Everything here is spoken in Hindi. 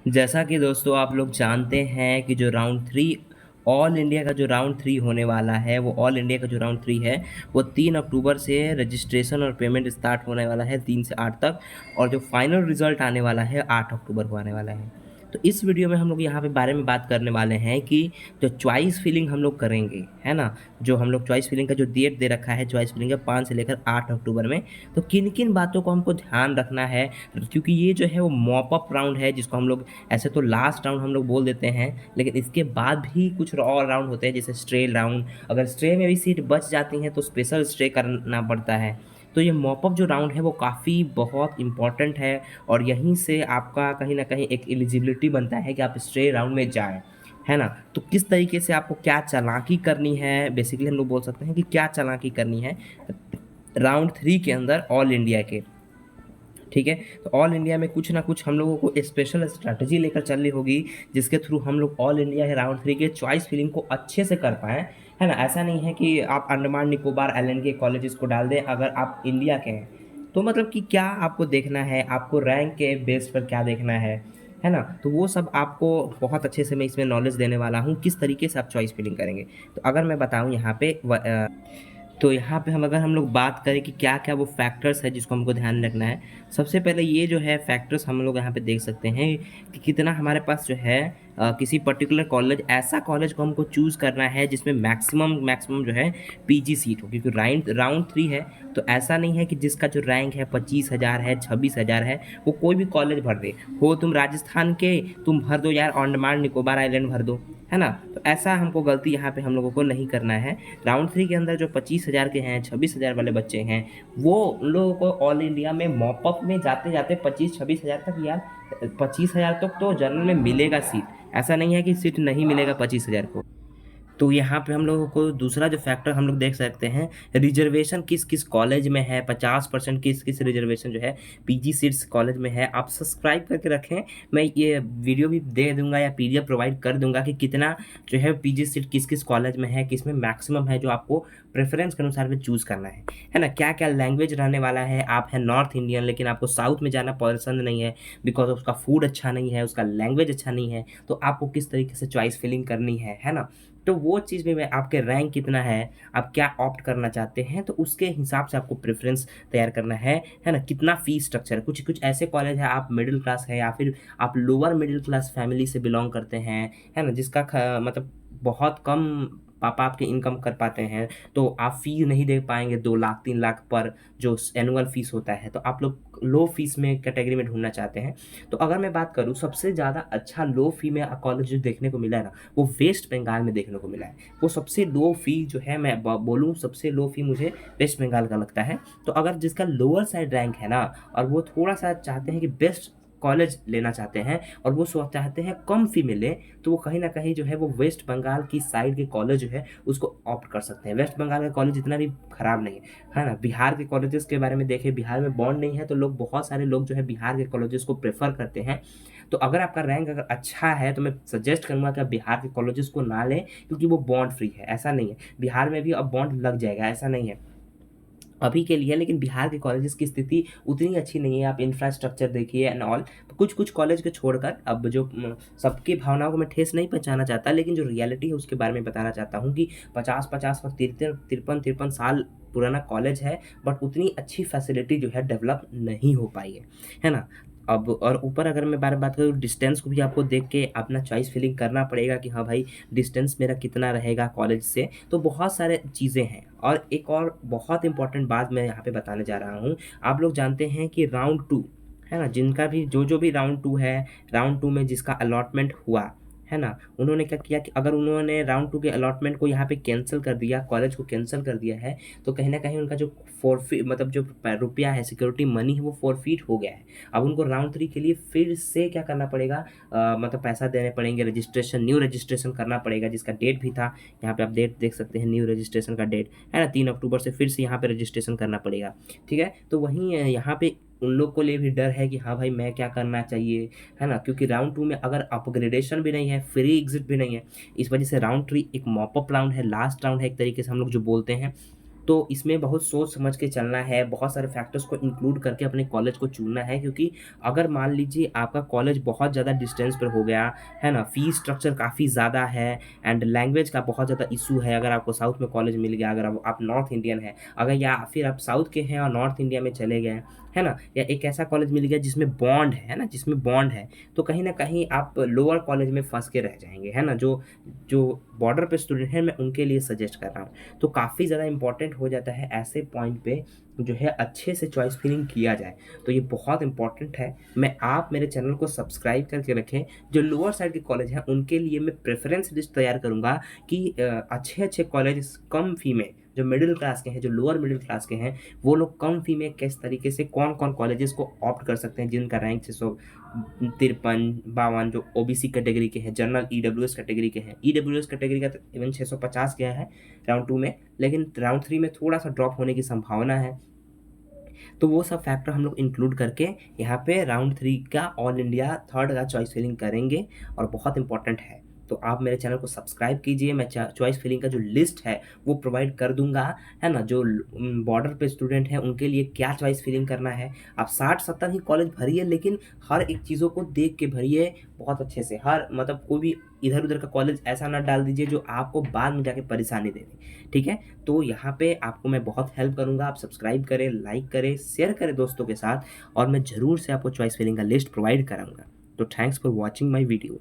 जैसा कि दोस्तों आप लोग जानते हैं कि जो राउंड 3 ऑल इंडिया का जो राउंड 3 होने वाला है, वो ऑल इंडिया का जो राउंड 3 है, वो 3 अक्टूबर से रजिस्ट्रेशन और पेमेंट स्टार्ट होने वाला है 3 से 8 तक और जो फाइनल रिज़ल्ट आने वाला है 8 अक्टूबर को आने वाला है। तो इस वीडियो में हम लोग यहाँ पे बारे में बात करने वाले हैं कि जो चॉइस फिलिंग हम लोग करेंगे, है ना? जो हम लोग चॉइस फिलिंग का जो डेट दे रखा है चॉइस फिलिंग का 5 से लेकर 8 अक्टूबर में, तो किन-किन बातों को हमको ध्यान रखना है क्योंकि ये जो है वो मॉप अप राउंड है जिसको हम लोग ऐसे तो लास्ट राउंड हम लोग बोल देते हैं, लेकिन इसके बाद भी कुछ और राउंड होते हैं जैसे स्ट्रे राउंड। अगर स्ट्रे में भी सीट बच जाती हैं तो स्पेशल स्ट्रे करना पड़ता है। तो ये मॉप अप जो राउंड है वो काफ़ी बहुत इम्पॉर्टेंट है और यहीं से आपका कहीं न कहीं एक एलिजिबिलिटी बनता है कि आप स्ट्रे राउंड में जाएँ, है ना? तो किस तरीके से आपको क्या चालाकी करनी है, बेसिकली हम लोग बोल सकते हैं कि क्या चालाकी करनी है राउंड 3 के अंदर ऑल इंडिया के। ठीक है? तो ऑल इंडिया में कुछ ना कुछ हम लोगों को स्पेशल स्ट्रैटेजी लेकर चलनी होगी, जिसके थ्रू हम लोग ऑल इंडिया के राउंड 3 के चॉइस फिलिंग को अच्छे से कर पाएँ, है ना? ऐसा नहीं है कि आप अंडमान निकोबार आइलैंड के कॉलेजेस को डाल दें अगर आप इंडिया के हैं। तो मतलब कि क्या आपको देखना है, आपको रैंक के बेस पर क्या देखना है ना? तो वो सब आपको बहुत अच्छे से मैं इसमें नॉलेज देने वाला हूँ, किस तरीके से आप चॉइस फिलिंग करेंगे। तो अगर मैं बताऊँ यहाँ पे तो यहाँ पे अगर हम लोग बात करें कि क्या-क्या वो फैक्टर्स है जिसको हमको ध्यान रखना है। सबसे पहले ये जो है फैक्टर्स हम लोग यहाँ पे देख सकते हैं कि कितना हमारे पास जो है किसी पर्टिकुलर कॉलेज ऐसा कॉलेज को हमको चूज़ करना है जिसमें मैक्सिमम जो है पीजी सीट हो क्योंकि राइंड राउंड 3 है, तो ऐसा नहीं है कि जिसका जो रैंक है 25,000 है, 26,000 है, वो कोई भी कॉलेज भर दे। हो तुम राजस्थान के, तुम भर दो यार अंडमान निकोबार आइलैंड भर दो, है ना? तो ऐसा हमको गलती यहाँ पे हम लोगों को नहीं करना है। राउंड 3 के अंदर जो 25,000 के हैं, 26,000 वाले बच्चे हैं, वो उन लोगों को ऑल इंडिया में मॉप अप में जाते-जाते 25-26,000 तक यार 25,000 तक तो जनरल में मिलेगा सीट। ऐसा नहीं है कि सीट नहीं मिलेगा 25,000 को। तो यहाँ पे हम लोगों को दूसरा जो फैक्टर हम लोग देख सकते हैं, रिजर्वेशन किस-किस कॉलेज में है, 50% किस-किस रिजर्वेशन जो है पीजी सीट्स कॉलेज में है। आप सब्सक्राइब करके रखें, मैं ये वीडियो भी दे दूँगा या पीडीएफ प्रोवाइड कर दूँगा कि कितना जो है पीजी सीट किस-किस कॉलेज में है, किसमें मैक्सिमम है जो आपको प्रेफ़रेंस के अनुसार में चूज़ करना है ना? क्या-क्या लैंग्वेज रहने वाला है, आप हैं नॉर्थ इंडियन लेकिन आपको साउथ में जाना पसंद नहीं है बिकॉज़ उसका फूड अच्छा नहीं है, उसका लैंग्वेज अच्छा नहीं है, तो आपको किस तरीके से चॉइस फिलिंग करनी है ना? तो वो चीज़ भी मैं आपके रैंक कितना है, आप क्या ऑप्ट करना चाहते हैं, तो उसके हिसाब से आपको प्रेफ़रेंस तैयार करना है ना? कितना फ़ीस स्ट्रक्चर है, कुछ-कुछ ऐसे कॉलेज हैं आप मिडल क्लास है या फिर आप लोअर मिडल क्लास फैमिली से बिलॉन्ग करते हैं, है ना? जिसका मतलब बहुत कम पापा आपके इनकम कर पाते हैं, तो आप फ़ी नहीं दे पाएँगे 2 लाख 3 लाख पर जो एनुअल फ़ीस होता है, तो आप लोग लो फ़ीस में कैटेगरी में ढूँढना चाहते हैं। तो अगर मैं बात करूँ सबसे ज़्यादा अच्छा लो फ़ी में कॉलेज जो देखने को मिला है ना, वो वेस्ट बंगाल में देखने को मिला है। वो सबसे लो फ़ी जो है मैं ब बोलूँ सबसे लो फ़ी मुझे वेस्ट बंगाल का लगता है। तो अगर जिसका लोअर साइड रैंक है ना और वो थोड़ा-सा चाहते हैं कि बेस्ट कॉलेज लेना चाहते हैं और वो चाहते हैं कम फ़ी में लें, तो वो कहीं न कहीं जो है वो वेस्ट बंगाल की साइड के कॉलेज जो है उसको ऑप्ट कर सकते हैं। वेस्ट बंगाल का कॉलेज इतना भी खराब नहीं है ना? बिहार के कॉलेजेस के बारे में देखें, बिहार में बॉन्ड नहीं है तो लोग बहुत सारे लोग जो है बिहार के कॉलेजेस को प्रेफ़र करते हैं। तो अगर आपका रैंक अगर अच्छा है तो मैं सजेस्ट करूँगा कि आप बिहार के कॉलेजेस को ना लें क्योंकि वो बॉन्ड फ्री है, ऐसा नहीं है। बिहार में भी अब बॉन्ड लग जाएगा, ऐसा नहीं है। अभी के लिए लेकिन बिहार के कॉलेजेस की स्थिति उतनी अच्छी नहीं है, आप इंफ्रास्ट्रक्चर देखिए एंड ऑल। कुछ-कुछ कॉलेज को छोड़कर अब जो सबकी भावनाओं को मैं ठेस नहीं पहुँचाना चाहता, लेकिन जो रियलिटी है उसके बारे में बताना चाहता हूँ कि 50-50 और 53-53 साल पुराना कॉलेज है, बट उतनी अच्छी फैसिलिटी जो है डेवलप नहीं हो पाई है ना? अब और ऊपर अगर मैं बात करूँ डिस्टेंस को भी आपको देख के अपना चॉइस फिलिंग करना पड़ेगा कि हाँ भाई, डिस्टेंस मेरा कितना रहेगा कॉलेज से, तो बहुत सारे चीज़ें हैं। और एक और बहुत इम्पोर्टेंट बात मैं यहाँ पे बताने जा रहा हूँ, आप लोग जानते हैं कि राउंड 2 है ना? जिनका भी जो भी राउंड 2 है, राउंड 2 में जिसका अलॉटमेंट हुआ, है ना? उन्होंने क्या किया कि अगर उन्होंने राउंड 2 के अलॉटमेंट को यहाँ पे कैंसल कर दिया, कॉलेज को कैंसल कर दिया है, तो कहीं न कहीं उनका जो फ़ॉरफ़ी मतलब जो रुपया है, सिक्योरिटी मनी है, वो फ़ॉरफ़ीट हो गया है। अब उनको राउंड 3 के लिए फिर से क्या करना पड़ेगा मतलब पैसा देने पड़ेंगे, न्यू रजिस्ट्रेशन करना पड़ेगा जिसका डेट भी था, यहाँ पे आप डेट देख सकते हैं न्यू रजिस्ट्रेशन का डेट, है ना? 3 अक्टूबर से फिर से यहाँ पे रजिस्ट्रेशन करना पड़ेगा, ठीक है? तो वहीं यहाँ पे उन लोग को लिए भी डर है कि हाँ भाई, मैं क्या करना चाहिए, है ना? क्योंकि राउंड 2 में अगर अपग्रेडेशन भी नहीं है, फ्री एग्ज़िट भी नहीं है, इस वजह से राउंड 3 एक मॉप अप राउंड है, लास्ट राउंड है एक तरीके से हम लोग जो बोलते हैं। तो इसमें बहुत सोच समझ के चलना है, बहुत सारे फैक्टर्स को इंक्लूड करके अपने कॉलेज को चुनना है, क्योंकि अगर मान लीजिए आपका कॉलेज बहुत ज़्यादा डिस्टेंस पर हो गया, है ना, फ़ीस स्ट्रक्चर काफ़ी ज़्यादा है एंड लैंग्वेज का बहुत ज़्यादा इशू है, अगर आपको साउथ में कॉलेज मिल गया, अगर आप नॉर्थ इंडियन हैं, अगर या फिर आप साउथ के हैं और नॉर्थ इंडिया में चले गए, है ना, या एक ऐसा कॉलेज मिल गया जिसमें बॉन्ड है ना, जिसमें बॉन्ड है, तो कहीं न कहीं आप लोअर कॉलेज में फँस के रह जाएँगे, है ना? जो जो बॉर्डर पे स्टूडेंट हैं, मैं उनके लिए सजेस्ट कर रहा हूँ। तो काफ़ी ज़्यादा इम्पोर्टेंट हो जाता है ऐसे पॉइंट पे जो है अच्छे से चॉइस फिलिंग किया जाए, तो ये बहुत इम्पोर्टेंट है। आप मेरे चैनल को सब्सक्राइब करके रखें। जो लोअर साइड के कॉलेज हैं, उनके लिए मैं प्रेफ़रेंस लिस्ट तैयार करूँगा कि अच्छे-अच्छे कॉलेज कम फ़ी में, जो मिडल क्लास के हैं, जो लोअर मिडल क्लास के हैं, वो लोग कम फ़ी में किस तरीके से कौन-कौन कॉलेजेस को ऑप्ट कर सकते हैं, जिनका रैंक 653, 52 जो ओबीसी कैटेगरी के हैं, जनरल ईडब्ल्यूएस कैटेगरी के हैं। ईडब्ल्यूएस कैटेगरी का तो इवन 650 गया है राउंड 2 में, लेकिन राउंड 3 में थोड़ा-सा ड्रॉप होने की संभावना है। तो वो सब फैक्टर हम लोग इंक्लूड करके यहाँ पे राउंड 3 का ऑल इंडिया थर्ड का चॉइस फिलिंग करेंगे और बहुत इंपॉर्टेंट है। तो आप मेरे चैनल को सब्सक्राइब कीजिए, मैं चॉइस फिलिंग का जो लिस्ट है वो प्रोवाइड कर दूँगा, है ना? जो बॉर्डर पे स्टूडेंट हैं उनके लिए क्या चॉइस फिलिंग करना है। आप 60-70 ही कॉलेज भरिए, लेकिन हर एक चीज़ों को देख के भरिए बहुत अच्छे से। हर मतलब कोई भी इधर-उधर का कॉलेज ऐसा ना डाल दीजिए जो आपको बाद में जाके परेशानी दे दे, ठीक है? तो यहाँ पे आपको मैं बहुत हेल्प करूँगा। आप सब्सक्राइब करें, लाइक करें, शेयर करें दोस्तों के साथ और मैं ज़रूर से आपको चॉइस फिलिंग का लिस्ट प्रोवाइड कराऊँगा। तो thanks for watching my video.